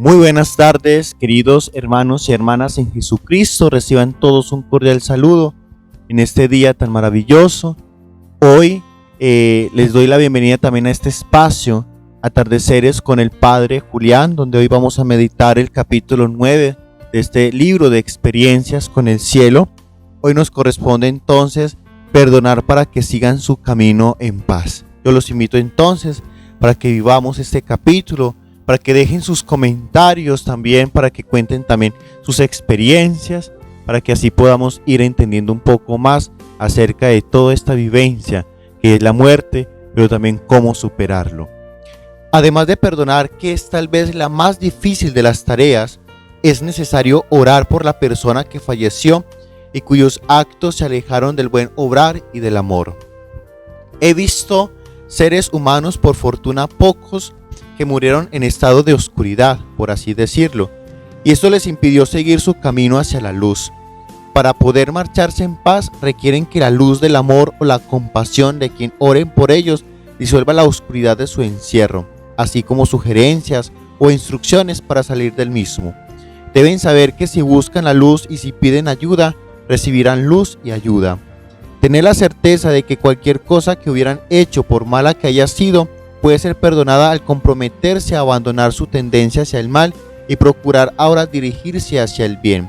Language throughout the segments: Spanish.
Muy buenas tardes, queridos hermanos y hermanas en Jesucristo. Reciban todos un cordial saludo en este día tan maravilloso. Hoy les doy la bienvenida también a este espacio, Atardeceres con el Padre Julián, donde hoy vamos a meditar el capítulo 9 de este libro de experiencias con el cielo. Hoy nos corresponde entonces perdonar para que sigan su camino en paz. Yo los invito entonces para que vivamos este capítulo, para que dejen sus comentarios también, para que cuenten también sus experiencias, para que así podamos ir entendiendo un poco más acerca de toda esta vivencia que es la muerte, pero también cómo superarlo. Además de perdonar, que es tal vez la más difícil de las tareas, es necesario orar por la persona que falleció y cuyos actos se alejaron del buen obrar y del amor. He visto seres humanos, por fortuna pocos, que murieron en estado de oscuridad, por así decirlo, y esto les impidió seguir su camino hacia la luz. Para poder marcharse en paz requieren que la luz del amor o la compasión de quien oren por ellos disuelva la oscuridad de su encierro, así como sugerencias o instrucciones para salir del mismo. Deben saber que si buscan la luz y si piden ayuda, recibirán luz y ayuda. Tener la certeza de que cualquier cosa que hubieran hecho, por mala que haya sido, puede ser perdonada al comprometerse a abandonar su tendencia hacia el mal y procurar ahora dirigirse hacia el bien.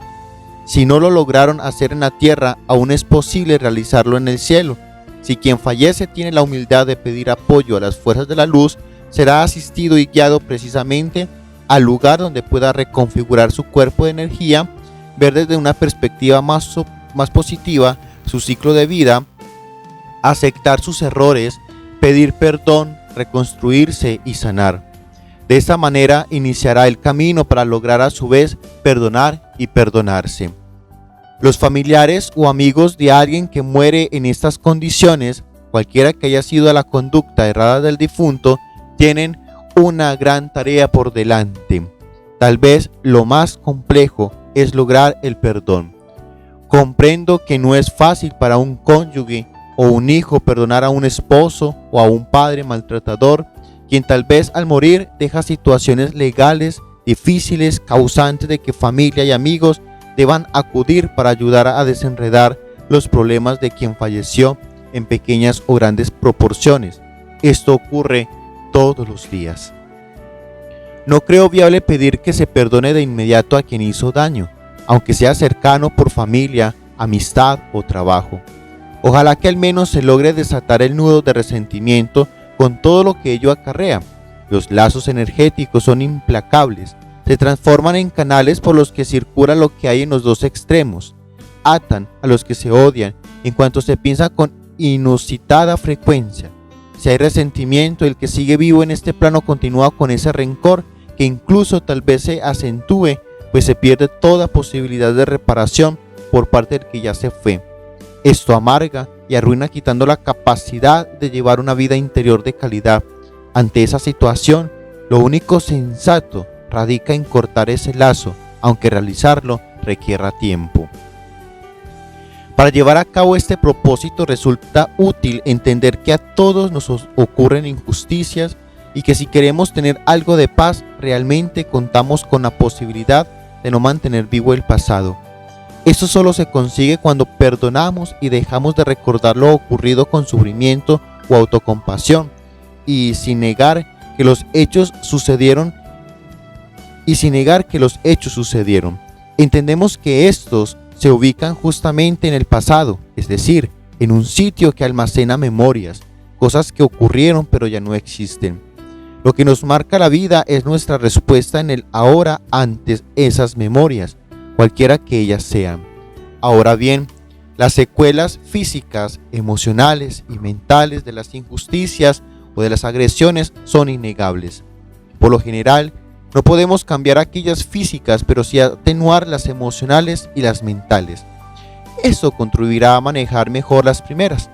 Si no lo lograron hacer en la tierra, aún es posible realizarlo en el cielo. Si quien fallece tiene la humildad de pedir apoyo a las fuerzas de la luz, será asistido y guiado precisamente al lugar donde pueda reconfigurar su cuerpo de energía, ver desde una perspectiva más positiva su ciclo de vida, aceptar sus errores, pedir perdón, reconstruirse y sanar. De esta manera iniciará el camino para lograr a su vez perdonar y perdonarse. Los familiares o amigos de alguien que muere en estas condiciones, cualquiera que haya sido la conducta errada del difunto, tienen una gran tarea por delante. Tal vez lo más complejo es lograr el perdón. Comprendo que no es fácil para un cónyuge o un hijo perdonar a un esposo o a un padre maltratador, quien tal vez al morir deja situaciones legales difíciles causantes de que familia y amigos deban acudir para ayudar a desenredar los problemas de quien falleció en pequeñas o grandes proporciones. Esto ocurre todos los días. No creo viable pedir que se perdone de inmediato a quien hizo daño, aunque sea cercano por familia, amistad o trabajo. Ojalá que al menos se logre desatar el nudo de resentimiento con todo lo que ello acarrea. Los lazos energéticos son implacables, se transforman en canales por los que circula lo que hay en los dos extremos, atan a los que se odian en cuanto se piensa con inusitada frecuencia. Si hay resentimiento, el que sigue vivo en este plano continúa con ese rencor que incluso tal vez se acentúe, pues se pierde toda posibilidad de reparación por parte del que ya se fue. Esto amarga y arruina, quitando la capacidad de llevar una vida interior de calidad. Ante esa situación, lo único sensato radica en cortar ese lazo, aunque realizarlo requiera tiempo. Para llevar a cabo este propósito resulta útil entender que a todos nos ocurren injusticias y que si queremos tener algo de paz, realmente contamos con la posibilidad de no mantener vivo el pasado. Esto solo se consigue cuando perdonamos y dejamos de recordar lo ocurrido con sufrimiento o autocompasión, y sin negar que los hechos sucedieron. Entendemos que estos se ubican justamente en el pasado, es decir, en un sitio que almacena memorias, cosas que ocurrieron pero ya no existen. Lo que nos marca la vida es nuestra respuesta en el ahora ante esas memorias, cualquiera que ellas sean. Ahora bien, las secuelas físicas, emocionales y mentales de las injusticias o de las agresiones son innegables. Por lo general, no podemos cambiar aquellas físicas, pero sí atenuar las emocionales y las mentales. Esto contribuirá a manejar mejor las primeras.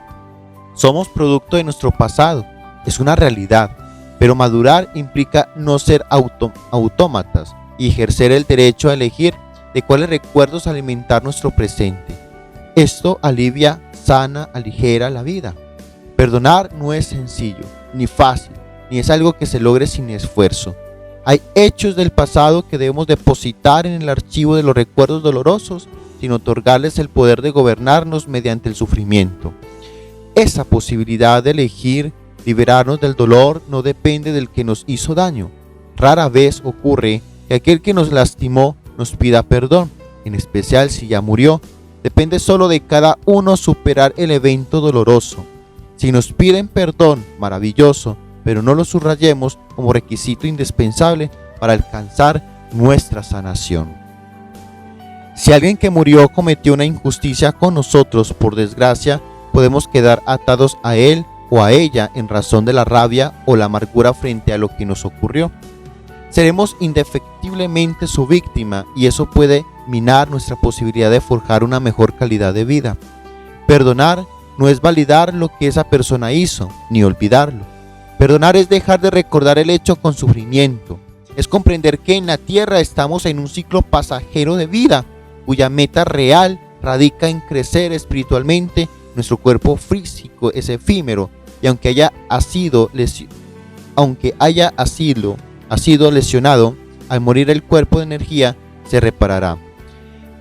Somos producto de nuestro pasado, es una realidad, pero madurar implica no ser autómatas y ejercer el derecho a elegir de cuáles recuerdos alimentar nuestro presente. Esto alivia, sana, aligera la vida. Perdonar no es sencillo, ni fácil, ni es algo que se logre sin esfuerzo. Hay hechos del pasado que debemos depositar en el archivo de los recuerdos dolorosos sin otorgarles el poder de gobernarnos mediante el sufrimiento. Esa posibilidad de elegir liberarnos del dolor no depende del que nos hizo daño. Rara vez ocurre que aquel que nos lastimó nos pida perdón, en especial si ya murió. Depende solo de cada uno superar el evento doloroso. Si nos piden perdón, maravilloso, pero no lo subrayemos como requisito indispensable para alcanzar nuestra sanación. Si alguien que murió cometió una injusticia con nosotros, por desgracia, podemos quedar atados a él o a ella en razón de la rabia o la amargura frente a lo que nos ocurrió. Seremos indefectiblemente su víctima y eso puede minar nuestra posibilidad de forjar una mejor calidad de vida. Perdonar no es validar lo que esa persona hizo, ni olvidarlo. Perdonar es dejar de recordar el hecho con sufrimiento. Es comprender que en la tierra estamos en un ciclo pasajero de vida, cuya meta real radica en crecer espiritualmente. Nuestro cuerpo físico es efímero y aunque haya sido lesionado, al morir el cuerpo de energía se reparará.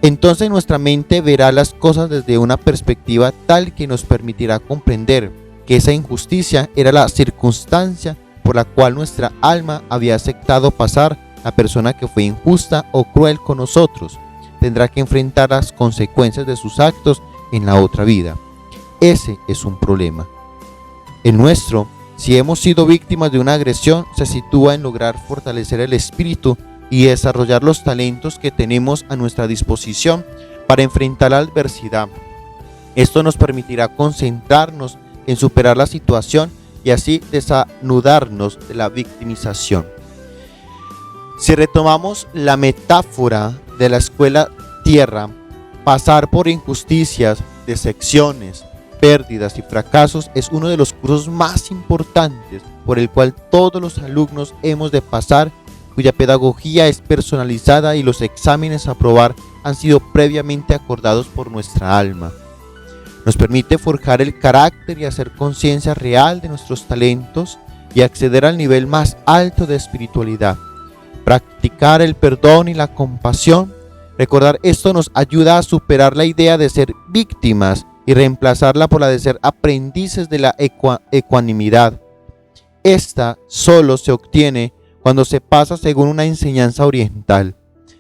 Entonces nuestra mente verá las cosas desde una perspectiva tal que nos permitirá comprender que esa injusticia era la circunstancia por la cual nuestra alma había aceptado pasar. La persona que fue injusta o cruel con nosotros tendrá que enfrentar las consecuencias de sus actos en la otra vida. Ese es un problema. El nuestro, si hemos sido víctimas de una agresión, se sitúa en lograr fortalecer el espíritu y desarrollar los talentos que tenemos a nuestra disposición para enfrentar la adversidad. Esto nos permitirá concentrarnos en superar la situación y así desanudarnos de la victimización. Si retomamos la metáfora de la escuela tierra, pasar por injusticias, decepciones, pérdidas y fracasos es uno de los cursos más importantes por el cual todos los alumnos hemos de pasar, cuya pedagogía es personalizada y los exámenes a aprobar han sido previamente acordados por nuestra alma. Nos permite forjar el carácter y hacer conciencia real de nuestros talentos y acceder al nivel más alto de espiritualidad. Practicar el perdón y la compasión. Recordar esto nos ayuda a superar la idea de ser víctimas y reemplazarla por la de ser aprendices de la ecuanimidad. Esta solo se obtiene cuando se pasa según una enseñanza oriental,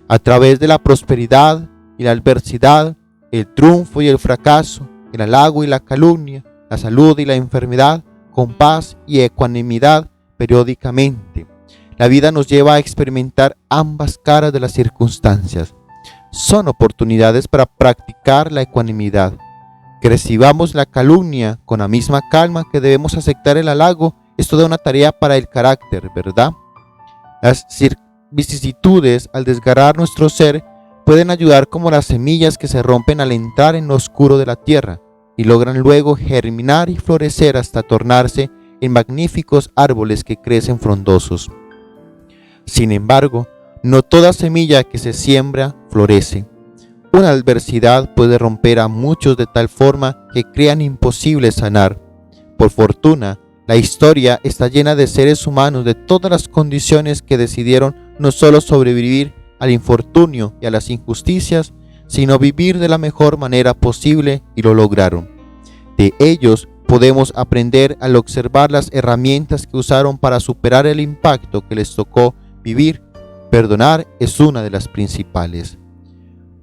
a través de la prosperidad y la adversidad, el triunfo y el fracaso, el halago y la calumnia, la salud y la enfermedad, con paz y ecuanimidad periódicamente. La vida nos lleva a experimentar ambas caras de las circunstancias. Son oportunidades para practicar la ecuanimidad. Que recibamos la calumnia con la misma calma que debemos aceptar el halago es toda una tarea para el carácter, ¿verdad? Las vicisitudes, al desgarrar nuestro ser, pueden ayudar como las semillas que se rompen al entrar en lo oscuro de la tierra y logran luego germinar y florecer hasta tornarse en magníficos árboles que crecen frondosos. Sin embargo, no toda semilla que se siembra florece. Una adversidad puede romper a muchos de tal forma que crean imposible sanar. Por fortuna, la historia está llena de seres humanos de todas las condiciones que decidieron no solo sobrevivir al infortunio y a las injusticias, sino vivir de la mejor manera posible y lo lograron. De ellos podemos aprender al observar las herramientas que usaron para superar el impacto que les tocó vivir. Perdonar es una de las principales.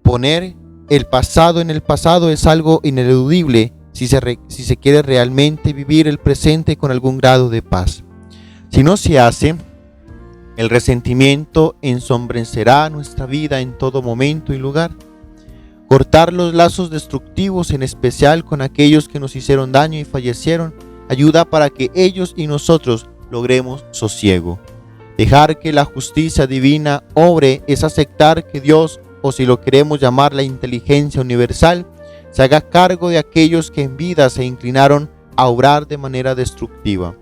Poner el pasado en el pasado es algo ineludible si se quiere realmente vivir el presente con algún grado de paz. Si no se hace, el resentimiento ensombrecerá nuestra vida en todo momento y lugar. Cortar los lazos destructivos, en especial con aquellos que nos hicieron daño y fallecieron, ayuda para que ellos y nosotros logremos sosiego. Dejar que la justicia divina obre es aceptar que Dios, o si lo queremos llamar la inteligencia universal, se haga cargo de aquellos que en vida se inclinaron a obrar de manera destructiva.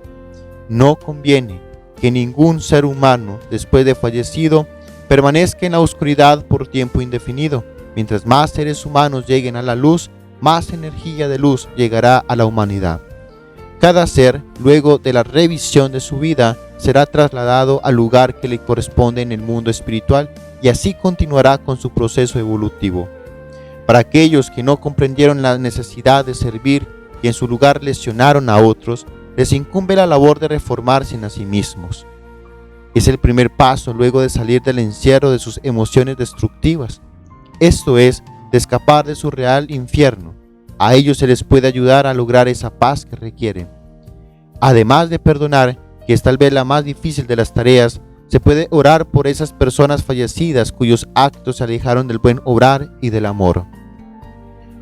No conviene que ningún ser humano, después de fallecido, permanezca en la oscuridad por tiempo indefinido. Mientras más seres humanos lleguen a la luz, más energía de luz llegará a la humanidad. Cada ser, luego de la revisión de su vida, será trasladado al lugar que le corresponde en el mundo espiritual y así continuará con su proceso evolutivo. Para aquellos que no comprendieron la necesidad de servir y en su lugar lesionaron a otros, les incumbe la labor de reformarse a sí mismos. Es el primer paso luego de salir del encierro de sus emociones destructivas. Esto es, de escapar de su real infierno. A ellos se les puede ayudar a lograr esa paz que requieren. Además de perdonar, que es tal vez la más difícil de las tareas, se puede orar por esas personas fallecidas cuyos actos se alejaron del buen obrar y del amor.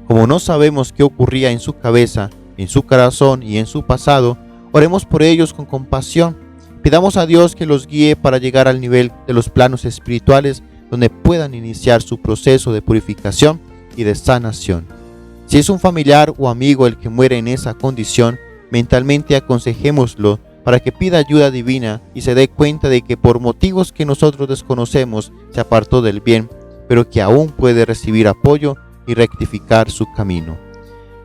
Como no sabemos qué ocurría en su cabeza, en su corazón y en su pasado, oremos por ellos con compasión. Pidamos a Dios que los guíe para llegar al nivel de los planos espirituales donde puedan iniciar su proceso de purificación y de sanación. Si es un familiar o amigo el que muere en esa condición, mentalmente aconsejémoslo para que pida ayuda divina y se dé cuenta de que por motivos que nosotros desconocemos se apartó del bien, pero que aún puede recibir apoyo y rectificar su camino.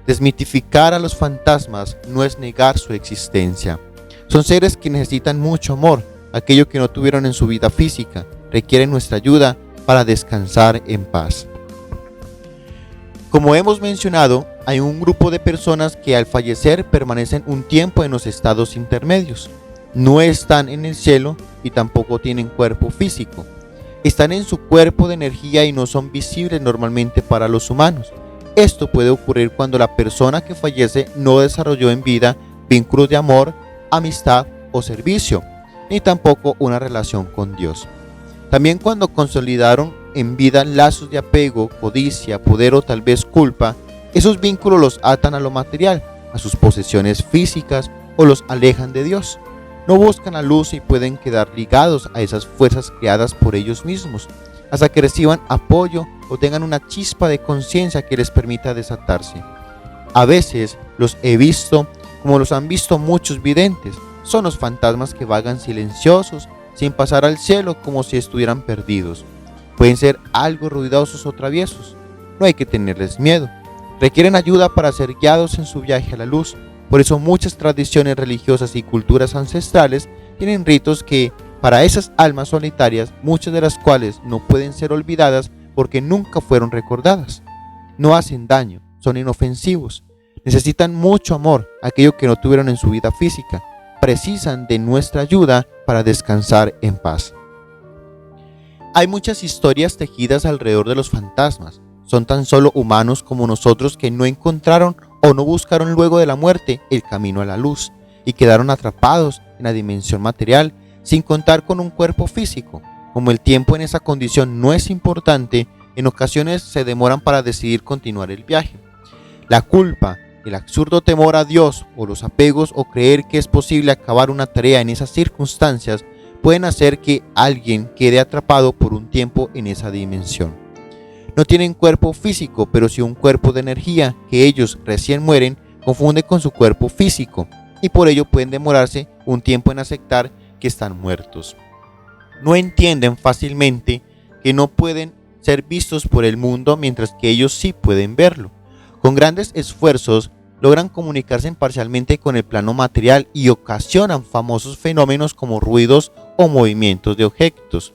Desmitificar a los fantasmas no es negar su existencia. Son seres que necesitan mucho amor, aquello que no tuvieron en su vida física, requieren nuestra ayuda para descansar en paz. Como hemos mencionado, hay un grupo de personas que al fallecer permanecen un tiempo en los estados intermedios. No están en el cielo y tampoco tienen cuerpo físico. Están en su cuerpo de energía y no son visibles normalmente para los humanos. Esto puede ocurrir cuando la persona que fallece no desarrolló en vida vínculos de amor, amistad o servicio, ni tampoco una relación con Dios. También cuando consolidaron en vida lazos de apego, codicia, poder o tal vez culpa, esos vínculos los atan a lo material, a sus posesiones físicas o los alejan de Dios. No buscan la luz y pueden quedar ligados a esas fuerzas creadas por ellos mismos, hasta que reciban apoyo o tengan una chispa de conciencia que les permita desatarse. A veces los he visto como los han visto muchos videntes. Son los fantasmas que vagan silenciosos, sin pasar al cielo como si estuvieran perdidos. Pueden ser algo ruidosos o traviesos. No hay que tenerles miedo. Requieren ayuda para ser guiados en su viaje a la luz. Por eso muchas tradiciones religiosas y culturas ancestrales tienen ritos que, para esas almas solitarias, muchas de las cuales no pueden ser olvidadas porque nunca fueron recordadas. No hacen daño, son inofensivos. Necesitan mucho amor, aquello que no tuvieron en su vida física. Precisan de nuestra ayuda para descansar en paz. Hay muchas historias tejidas alrededor de los fantasmas. Son tan solo humanos como nosotros que no encontraron o no buscaron luego de la muerte el camino a la luz y quedaron atrapados en la dimensión material sin contar con un cuerpo físico. Como el tiempo en esa condición no es importante, en ocasiones se demoran para decidir continuar el viaje. La culpa, el absurdo temor a Dios o los apegos o creer que es posible acabar una tarea en esas circunstancias pueden hacer que alguien quede atrapado por un tiempo en esa dimensión. No tienen cuerpo físico, pero sí un cuerpo de energía que ellos recién mueren confunde con su cuerpo físico y por ello pueden demorarse un tiempo en aceptar que están muertos. No entienden fácilmente que no pueden ser vistos por el mundo mientras que ellos sí pueden verlo. Con grandes esfuerzos logran comunicarse parcialmente con el plano material y ocasionan famosos fenómenos como ruidos o movimientos de objetos.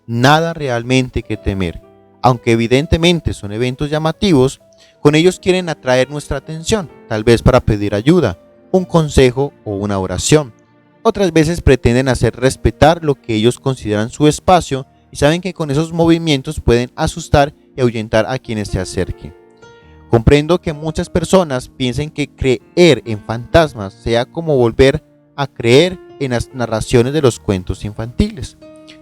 Nada realmente que temer. Aunque evidentemente son eventos llamativos, con ellos quieren atraer nuestra atención, tal vez para pedir ayuda, un consejo o una oración. Otras veces pretenden hacer respetar lo que ellos consideran su espacio y saben que con esos movimientos pueden asustar y ahuyentar a quienes se acerquen. Comprendo que muchas personas piensen que creer en fantasmas sea como volver a creer en las narraciones de los cuentos infantiles.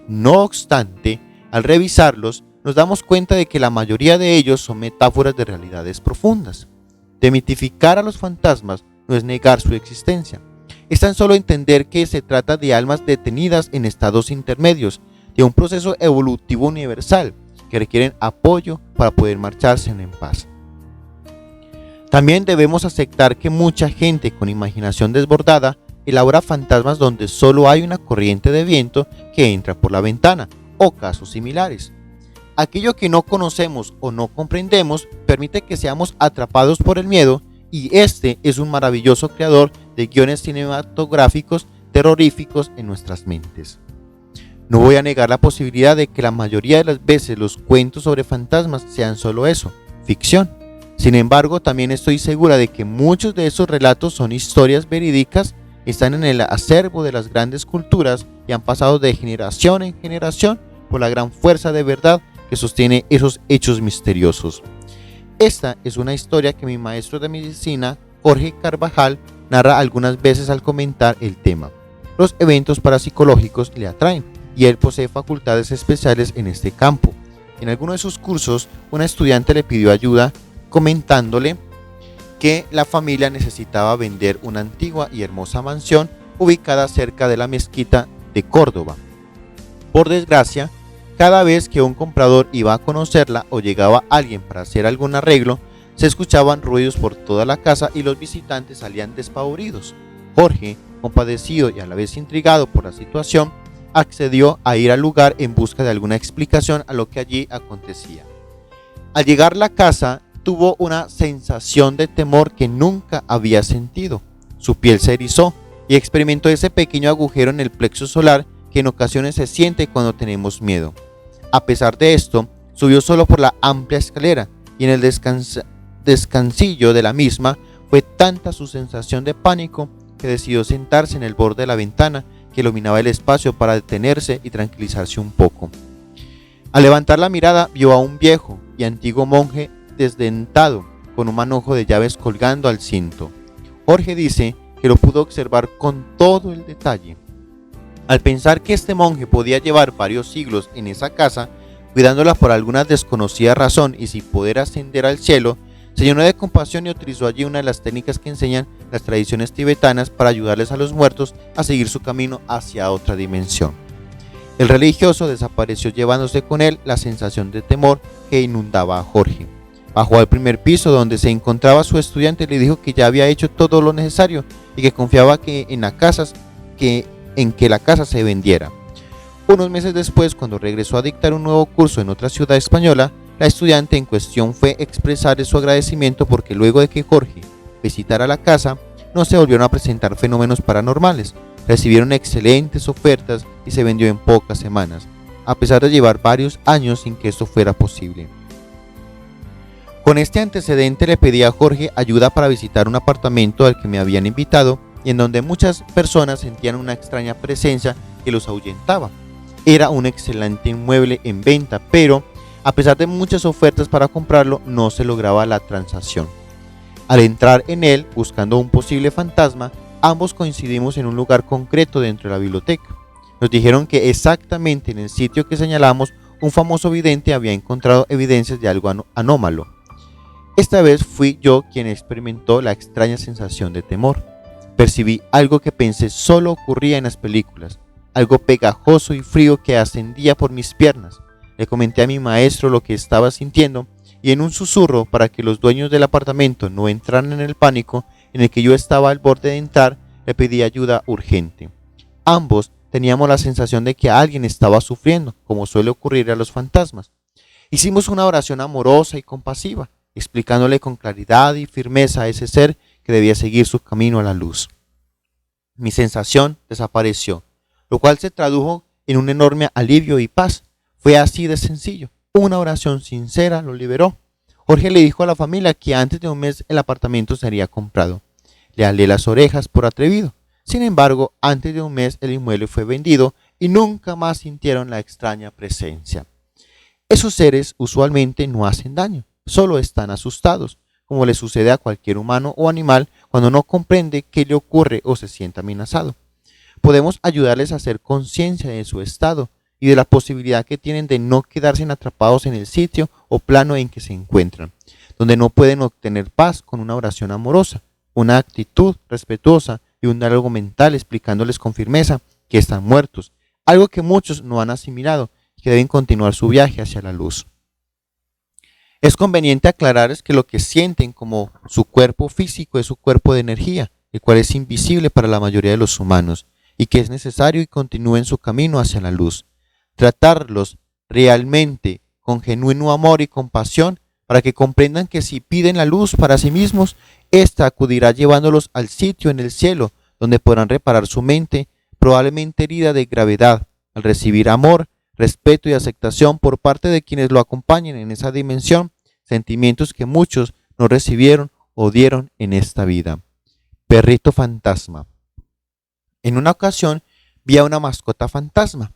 No obstante, al revisarlos, nos damos cuenta de que la mayoría de ellos son metáforas de realidades profundas. Demitificar a los fantasmas no es negar su existencia. Es tan solo entender que se trata de almas detenidas en estados intermedios, de un proceso evolutivo universal, que requieren apoyo para poder marcharse en paz. También debemos aceptar que mucha gente con imaginación desbordada elabora fantasmas donde solo hay una corriente de viento que entra por la ventana, o casos similares. Aquello que no conocemos o no comprendemos permite que seamos atrapados por el miedo, y este es un maravilloso creador de guiones cinematográficos terroríficos en nuestras mentes. No voy a negar la posibilidad de que la mayoría de las veces los cuentos sobre fantasmas sean solo eso, ficción. Sin embargo, también estoy segura de que muchos de esos relatos son historias verídicas, están en el acervo de las grandes culturas y han pasado de generación en generación por la gran fuerza de verdad que sostiene esos hechos misteriosos. Esta es una historia que mi maestro de medicina, Jorge Carvajal, narra algunas veces al comentar el tema. Los eventos parapsicológicos le atraen y él posee facultades especiales en este campo. En alguno de sus cursos, una estudiante le pidió ayuda comentándole que la familia necesitaba vender una antigua y hermosa mansión ubicada cerca de la mezquita de Córdoba. Por desgracia, cada vez que un comprador iba a conocerla o llegaba alguien para hacer algún arreglo, se escuchaban ruidos por toda la casa y los visitantes salían despavoridos. Jorge, compadecido y a la vez intrigado por la situación, accedió a ir al lugar en busca de alguna explicación a lo que allí acontecía. Al llegar a la casa, tuvo una sensación de temor que nunca había sentido. Su piel se erizó y experimentó ese pequeño agujero en el plexo solar que en ocasiones se siente cuando tenemos miedo. A pesar de esto, subió solo por la amplia escalera y en el descansillo de la misma fue tanta su sensación de pánico que decidió sentarse en el borde de la ventana que iluminaba el espacio para detenerse y tranquilizarse un poco. Al levantar la mirada vio a un viejo y antiguo monje desdentado con un manojo de llaves colgando al cinto. Jorge dice que lo pudo observar con todo el detalle. Al pensar que este monje podía llevar varios siglos en esa casa, cuidándola por alguna desconocida razón y sin poder ascender al cielo, se llenó de compasión y utilizó allí una de las técnicas que enseñan las tradiciones tibetanas para ayudarles a los muertos a seguir su camino hacia otra dimensión. El religioso desapareció llevándose con él la sensación de temor que inundaba a Jorge. Bajó al primer piso donde se encontraba su estudiante y le dijo que ya había hecho todo lo necesario y que confiaba en que la casa se vendiera. Unos meses después, cuando regresó a dictar un nuevo curso en otra ciudad española, la estudiante en cuestión fue expresar su agradecimiento porque luego de que Jorge visitara la casa, no se volvieron a presentar fenómenos paranormales. Recibieron excelentes ofertas y se vendió en pocas semanas, a pesar de llevar varios años sin que esto fuera posible. Con este antecedente le pedí a Jorge ayuda para visitar un apartamento al que me habían invitado y en donde muchas personas sentían una extraña presencia que los ahuyentaba. Era un excelente inmueble en venta, pero a pesar de muchas ofertas para comprarlo, no se lograba la transacción. Al entrar en él, buscando un posible fantasma, ambos coincidimos en un lugar concreto dentro de la biblioteca. Nos dijeron que exactamente en el sitio que señalamos, un famoso vidente había encontrado evidencias de algo anómalo. Esta vez fui yo quien experimentó la extraña sensación de temor. Percibí algo que pensé solo ocurría en las películas, algo pegajoso y frío que ascendía por mis piernas. Le comenté a mi maestro lo que estaba sintiendo y en un susurro para que los dueños del apartamento no entraran en el pánico en el que yo estaba al borde de entrar, le pedí ayuda urgente. Ambos teníamos la sensación de que alguien estaba sufriendo, como suele ocurrir a los fantasmas. Hicimos una oración amorosa y compasiva, explicándole con claridad y firmeza a ese ser que debía seguir su camino a la luz. Mi sensación desapareció, lo cual se tradujo en un enorme alivio y paz. Fue así de sencillo. Una oración sincera lo liberó. Jorge le dijo a la familia que antes de un mes el apartamento sería comprado. Le alé las orejas por atrevido. Sin embargo, antes de un mes el inmueble fue vendido y nunca más sintieron la extraña presencia. Esos seres usualmente no hacen daño, solo están asustados, como le sucede a cualquier humano o animal cuando no comprende qué le ocurre o se siente amenazado. Podemos ayudarles a hacer conciencia de su estado y de la posibilidad que tienen de no quedarse atrapados en el sitio o plano en que se encuentran, donde no pueden obtener paz con una oración amorosa, una actitud respetuosa y un diálogo mental explicándoles con firmeza que están muertos, algo que muchos no han asimilado y que deben continuar su viaje hacia la luz. Es conveniente aclararles que lo que sienten como su cuerpo físico es su cuerpo de energía, el cual es invisible para la mayoría de los humanos y que es necesario y continúen su camino hacia la luz. Tratarlos realmente con genuino amor y compasión para que comprendan que si piden la luz para sí mismos, ésta acudirá llevándolos al sitio en el cielo donde podrán reparar su mente probablemente herida de gravedad, al recibir amor, respeto y aceptación por parte de quienes lo acompañen en esa dimensión, sentimientos que muchos no recibieron o dieron en esta vida. Perrito fantasma. En una ocasión vi a una mascota fantasma.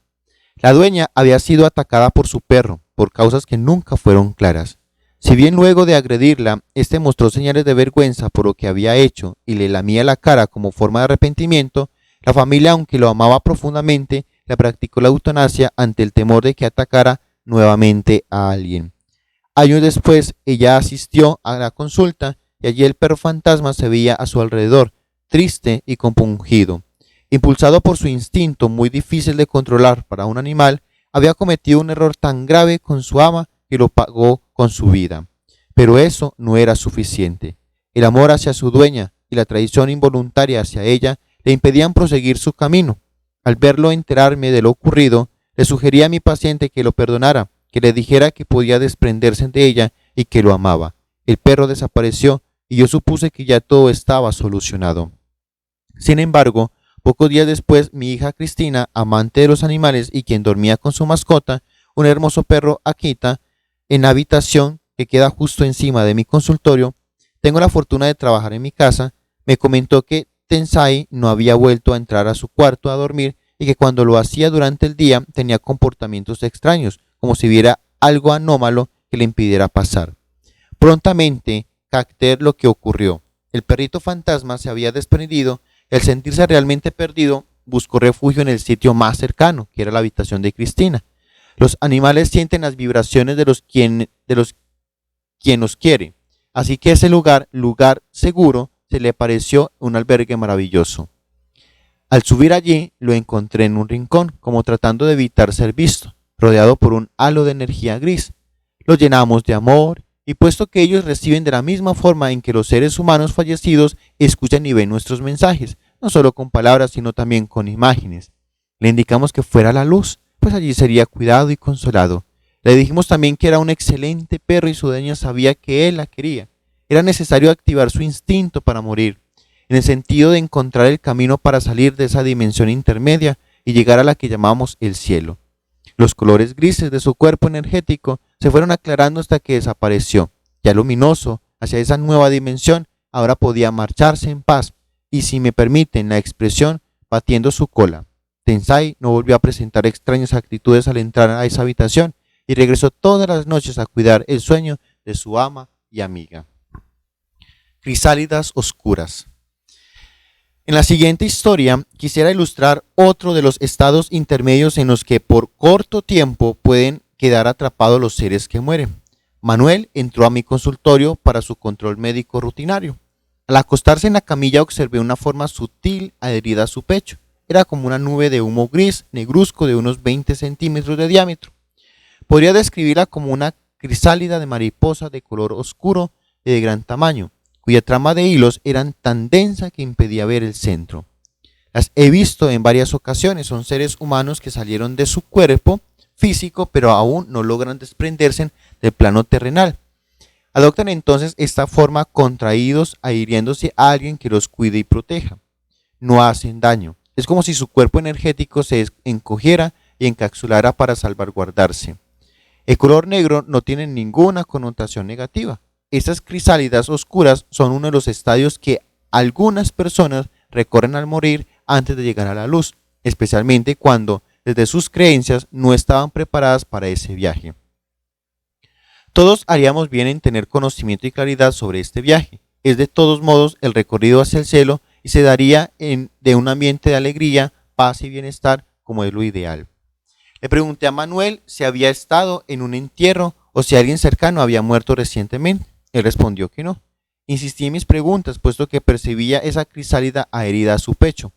La dueña había sido atacada por su perro, por causas que nunca fueron claras. Si bien luego de agredirla, este mostró señales de vergüenza por lo que había hecho y le lamía la cara como forma de arrepentimiento, la familia, aunque lo amaba profundamente, le practicó la eutanasia ante el temor de que atacara nuevamente a alguien. Años después, ella asistió a la consulta y allí el perro fantasma se veía a su alrededor, triste y compungido. Impulsado por su instinto muy difícil de controlar para un animal, había cometido un error tan grave con su ama que lo pagó con su vida. Pero eso no era suficiente. El amor hacia su dueña y la traición involuntaria hacia ella le impedían proseguir su camino. Al verlo enterarme de lo ocurrido, le sugerí a mi paciente que lo perdonara, que le dijera que podía desprenderse de ella y que lo amaba. El perro desapareció y yo supuse que ya todo estaba solucionado. Sin embargo, pocos días después, mi hija Cristina, amante de los animales y quien dormía con su mascota, un hermoso perro Akita, en la habitación que queda justo encima de mi consultorio, tengo la fortuna de trabajar en mi casa, me comentó que Tensai no había vuelto a entrar a su cuarto a dormir y que cuando lo hacía durante el día tenía comportamientos extraños, como si viera algo anómalo que le impidiera pasar. Prontamente capté lo que ocurrió. El perrito fantasma se había desprendido y al sentirse realmente perdido, buscó refugio en el sitio más cercano, que era la habitación de Cristina. Los animales sienten las vibraciones de quien los quiere, así que ese lugar seguro, se le pareció un albergue maravilloso. Al subir allí, lo encontré en un rincón, como tratando de evitar ser visto, rodeado por un halo de energía gris. Lo llenamos de amor, y puesto que ellos reciben de la misma forma en que los seres humanos fallecidos escuchan y ven nuestros mensajes, no solo con palabras, sino también con imágenes. Le indicamos que fuera la luz, pues allí sería cuidado y consolado. Le dijimos también que era un excelente perro y su dueña sabía que él la quería. Era necesario activar su instinto para morir, en el sentido de encontrar el camino para salir de esa dimensión intermedia y llegar a la que llamamos el cielo. Los colores grises de su cuerpo energético se fueron aclarando hasta que desapareció. Ya luminoso, hacia esa nueva dimensión, ahora podía marcharse en paz, y si me permiten la expresión, batiendo su cola. Tensai no volvió a presentar extrañas actitudes al entrar a esa habitación y regresó todas las noches a cuidar el sueño de su ama y amiga. Crisálidas oscuras. En la siguiente historia quisiera ilustrar otro de los estados intermedios en los que por corto tiempo pueden quedar atrapados los seres que mueren. Manuel entró a mi consultorio para su control médico rutinario. Al acostarse en la camilla observé una forma sutil adherida a su pecho. Era como una nube de humo gris, negruzco de unos 20 centímetros de diámetro. Podría describirla como una crisálida de mariposa de color oscuro y de gran tamaño, cuya trama de hilos eran tan densa que impedía ver el centro. Las he visto en varias ocasiones, son seres humanos que salieron de su cuerpo físico, pero aún no logran desprenderse del plano terrenal. Adoptan entonces esta forma contraídos, adhiriéndose a alguien que los cuide y proteja. No hacen daño. Es como si su cuerpo energético se encogiera y encapsulara para salvaguardarse. El color negro no tiene ninguna connotación negativa. Estas crisálidas oscuras son uno de los estadios que algunas personas recorren al morir antes de llegar a la luz, especialmente cuando, desde sus creencias, no estaban preparadas para ese viaje. Todos haríamos bien en tener conocimiento y claridad sobre este viaje. Es de todos modos el recorrido hacia el cielo y se daría de un ambiente de alegría, paz y bienestar, como es lo ideal. Le pregunté a Manuel si había estado en un entierro o si alguien cercano había muerto recientemente. Él respondió que no. Insistí en mis preguntas, puesto que percibía esa crisálida adherida a su pecho.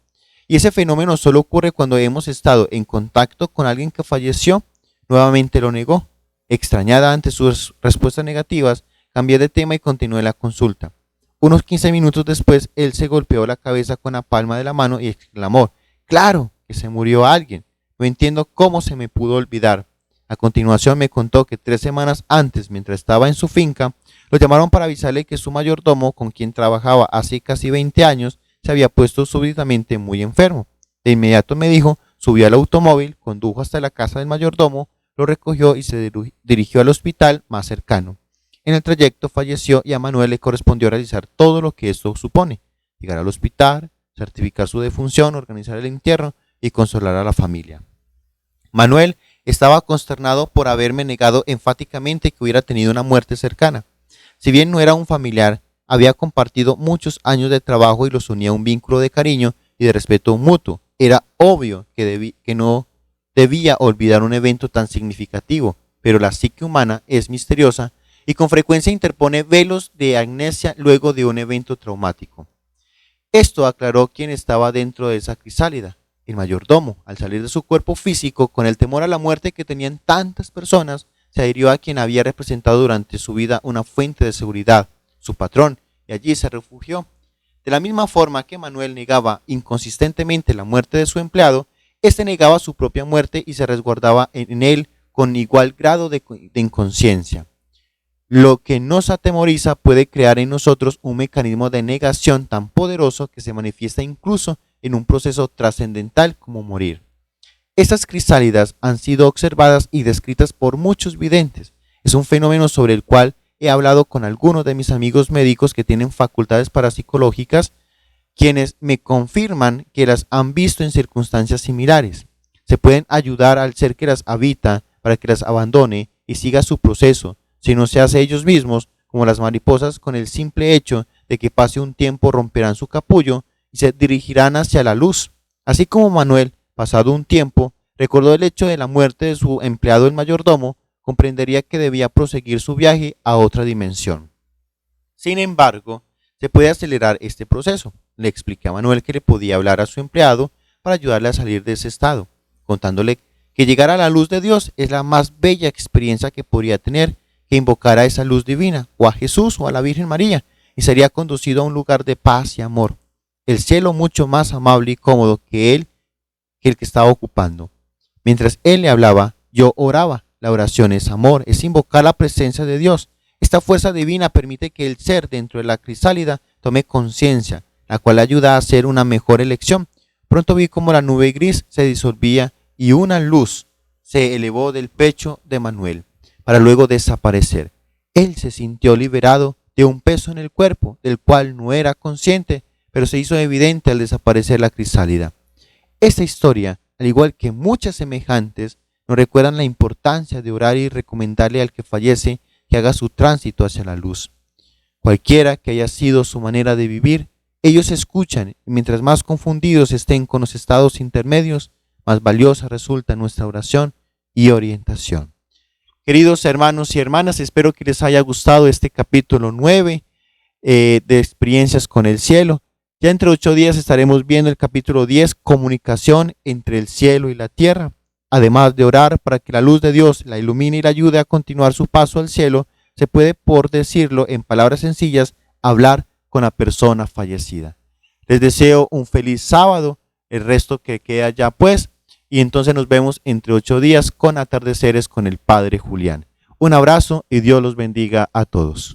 Y ese fenómeno solo ocurre cuando hemos estado en contacto con alguien que falleció. Nuevamente lo negó. Extrañada ante sus respuestas negativas, cambié de tema y continué la consulta. Unos 15 minutos después, él se golpeó la cabeza con la palma de la mano y exclamó: ¡Claro que se murió alguien! No entiendo cómo se me pudo olvidar. A continuación me contó que 3 semanas antes, mientras estaba en su finca, lo llamaron para avisarle que su mayordomo, con quien trabajaba hace casi 20 años, se había puesto súbitamente muy enfermo. De inmediato me dijo, subió al automóvil, condujo hasta la casa del mayordomo, lo recogió y se dirigió al hospital más cercano. En el trayecto falleció y a Manuel le correspondió realizar todo lo que esto supone: llegar al hospital, certificar su defunción, organizar el entierro y consolar a la familia. Manuel estaba consternado por haberme negado enfáticamente que hubiera tenido una muerte cercana. Si bien no era un familiar, había compartido muchos años de trabajo y los unía un vínculo de cariño y de respeto mutuo. Era obvio que no debía olvidar un evento tan significativo, pero la psique humana es misteriosa y con frecuencia interpone velos de amnesia luego de un evento traumático. Esto aclaró quién estaba dentro de esa crisálida. El mayordomo, al salir de su cuerpo físico, con el temor a la muerte que tenían tantas personas, se adhirió a quien había representado durante su vida una fuente de seguridad, su patrón, y allí se refugió. De la misma forma que Manuel negaba inconsistentemente la muerte de su empleado, éste negaba su propia muerte y se resguardaba en él con igual grado de inconsciencia. Lo que nos atemoriza puede crear en nosotros un mecanismo de negación tan poderoso que se manifiesta incluso en un proceso trascendental como morir. Estas crisálidas han sido observadas y descritas por muchos videntes. Es un fenómeno sobre el cual he hablado con algunos de mis amigos médicos que tienen facultades parapsicológicas, quienes me confirman que las han visto en circunstancias similares. Se pueden ayudar al ser que las habita para que las abandone y siga su proceso, si no se hace ellos mismos, como las mariposas, con el simple hecho de que pase un tiempo romperán su capullo y se dirigirán hacia la luz. Así como Manuel, pasado un tiempo, recordó el hecho de la muerte de su empleado el mayordomo, comprendería que debía proseguir su viaje a otra dimensión. Sin embargo, se puede acelerar este proceso. Le expliqué a Manuel que le podía hablar a su empleado para ayudarle a salir de ese estado, contándole que llegar a la luz de Dios es la más bella experiencia que podría tener, que invocara a esa luz divina, o a Jesús o a la Virgen María, y sería conducido a un lugar de paz y amor, el cielo mucho más amable y cómodo que el que estaba ocupando. Mientras él le hablaba, yo oraba. La oración es amor, es invocar la presencia de Dios. Esta fuerza divina permite que el ser dentro de la crisálida tome conciencia, la cual ayuda a hacer una mejor elección. Pronto vi como la nube gris se disolvía y una luz se elevó del pecho de Manuel, para luego desaparecer. Él se sintió liberado de un peso en el cuerpo, del cual no era consciente, pero se hizo evidente al desaparecer la crisálida. Esta historia, al igual que muchas semejantes, nos recuerdan la importancia de orar y recomendarle al que fallece que haga su tránsito hacia la luz. Cualquiera que haya sido su manera de vivir, ellos escuchan, y mientras más confundidos estén con los estados intermedios, más valiosa resulta nuestra oración y orientación. Queridos hermanos y hermanas, espero que les haya gustado este capítulo 9 de Experiencias con el Cielo. Ya entre 8 días estaremos viendo el capítulo 10, Comunicación entre el cielo y la tierra. Además de orar para que la luz de Dios la ilumine y la ayude a continuar su paso al cielo, se puede, por decirlo en palabras sencillas, hablar con la persona fallecida. Les deseo un feliz sábado, el resto que queda ya pues, y entonces nos vemos entre 8 días con Atardeceres con el Padre Julián. Un abrazo y Dios los bendiga a todos.